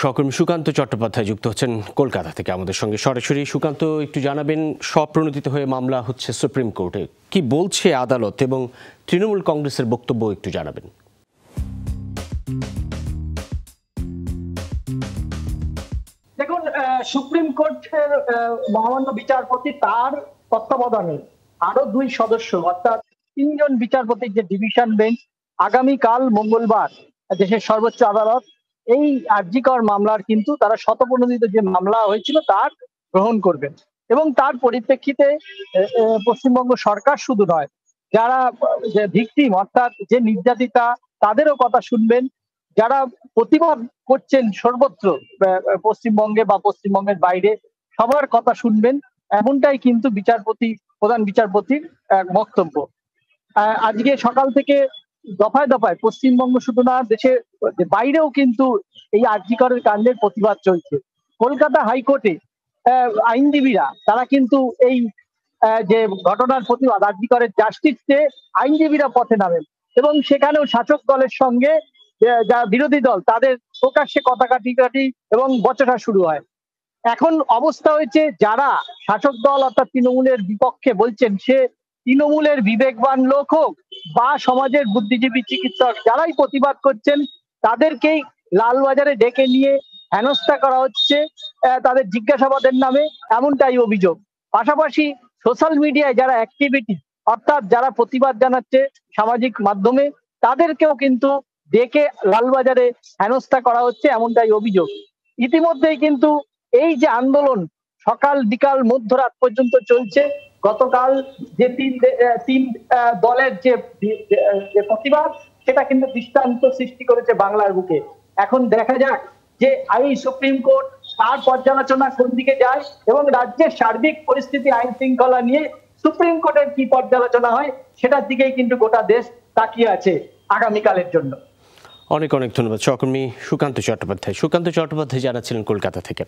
সহকর্মী সুকান্ত চট্টোপাধ্যায় যুক্ত হচ্ছেন কলকাতা থেকে আমাদের সঙ্গে সরাসরি। সুকান্ত, একটু জানাবেন, স্বপ্রণোদিত হয়ে মামলা হচ্ছে সুপ্রিম কোর্টে, কি বলছে আদালত এবং তৃণমূল কংগ্রেসের বক্তব্য একটু জানাবেন। দেখুন, সুপ্রিম কোর্টের মহামান্য বিচারপতি তার তত্ত্বাবধানে আরো 2 সদস্য অর্থাৎ 3 জন বিচারপতির যে ডিভিশন বেঞ্চ আগামীকাল মঙ্গলবার দেশের সর্বোচ্চ আদালত এই আরজি কর মামলার কিন্তু তারা শতপ্রণোদিত যে মামলা হয়েছিল তার গ্রহণ করবেন এবং তার পরিপ্রেক্ষিতে পশ্চিমবঙ্গ সরকার শুধু নয়, যারা ভিকটিম অর্থাৎ যে নির্যাতিতা তাদেরও কথা শুনবেন, যারা প্রতিবাদ করছেন সর্বত্র পশ্চিমবঙ্গে বা পশ্চিমবঙ্গের বাইরে সবার কথা শুনবেন, এমনটাই কিন্তু প্রধান বিচারপতির বক্তব্য। আজকে সকাল থেকে দফায় দফায় পশ্চিমবঙ্গ শুধু না দেশের বাইরেও কিন্তু এই আরজি করের কাণ্ডের প্রতিবাদ চলছে। কলকাতা হাইকোর্টে আইনজীবীরা তারা কিন্তু এই যে ঘটনার প্রতিবাদ আরজি করের জাস্টিস চেয়ে আইনজীবীরা পথে নামেন এবং সেখানেও শাসক দলের সঙ্গে যারা বিরোধী দল তাদের প্রকাশ্যে কথা কাটাকাটি এবং বচসা শুরু হয়। এখন অবস্থা হয়েছে যারা শাসক দল অর্থাৎ তৃণমূলের বিপক্ষে বলছেন, সে তৃণমূলের বিবেকবান লোক হোক বা সমাজের বুদ্ধিজীবী চিকিৎসক, যারাই প্রতিবাদ করছেন তাদেরকেই লালবাজারে ডেকে নিয়ে হেনস্থা করা হচ্ছে তাদের জিজ্ঞাসাবাদের নামে, এমনটাই অভিযোগ। পাশাপাশি সোশ্যাল মিডিয়ায় যারা অ্যাক্টিভিটি অর্থাৎ যারা প্রতিবাদ জানাচ্ছে সামাজিক মাধ্যমে, তাদেরকেও কিন্তু ডেকে লালবাজারে হেনস্থা করা হচ্ছে, এমনটাই অভিযোগ। ইতিমধ্যেই কিন্তু এই যে আন্দোলন সকাল বিকাল মধ্যরাত পর্যন্ত চলছে, গতকাল যে তিন দলের যে প্রতিবাদ সেটা কিন্তু দৃষ্টান্ত সৃষ্টি করেছে বাংলার বুকে। এখন দেখা যাক যে এই সুপ্রিম কোর্ট তার পর্যালোচনা কোন দিকে যায় এবং রাজ্যের সার্বিক পরিস্থিতি আইন শৃঙ্খলা নিয়ে সুপ্রিম কোর্টের কি পর্যালোচনা হয় সেটার দিকেই কিন্তু গোটা দেশ তাকিয়ে আছে আগামীকালের জন্য। অনেক অনেক ধন্যবাদ সহকর্মী সুকান্ত চট্টোপাধ্যায়। সুকান্ত চট্টোপাধ্যায় জানাচ্ছিলেন কলকাতা থেকে।